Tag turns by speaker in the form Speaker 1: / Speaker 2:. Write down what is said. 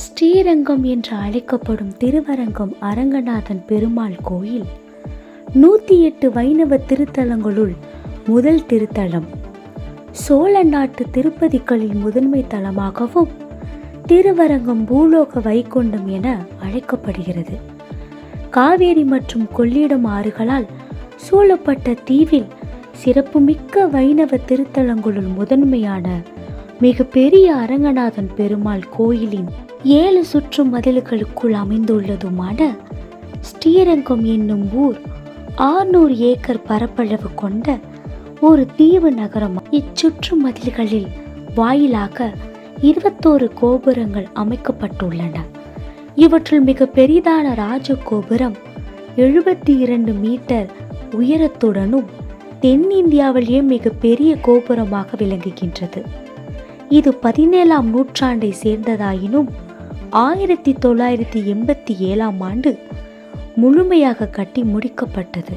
Speaker 1: ஸ்ரீரங்கம் என்று அழைக்கப்படும் திருவரங்கம் அரங்கநாதன் பெருமாள் கோயில் 108 வைணவ திருத்தலங்களுள் முதல் திருத்தலம். சோழ நாட்டு திருப்பதிகளில் முதன்மை தலமாகவும் திருவரங்கம் பூலோக வைகுண்டம் என அழைக்கப்படுகிறது. காவேரி மற்றும் கொள்ளிடம் ஆறுகளால் சூழப்பட்ட தீவில் சிறப்புமிக்க வைணவ திருத்தலங்களுள் முதன்மையான மிக பெரிய அரங்கநாதன் பெருமாள் கோயிலின் 7 சுற்று மதில்களுக்குள் அமைந்துள்ளதுமான ஸ்ரீரங்கம் என்னும் ஊர் 600 ஏக்கர் பரப்பளவு கொண்ட ஒரு தீவு நகரம். இச்சுற்று மதில்களில் வாயிலாக 21 கோபுரங்கள் அமைக்கப்பட்டுள்ளன. இவற்றுள் மிக பெரிதான ராஜ கோபுரம் 72 மீட்டர் உயரத்துடனும் தென்னிந்தியாவிலேயே மிக பெரிய கோபுரமாக விளங்குகின்றது. இது 17ஆம் நூற்றாண்டை சேர்ந்ததாயினும் 1987ஆம் ஆண்டு முழுமையாக கட்டி முடிக்கப்பட்டது.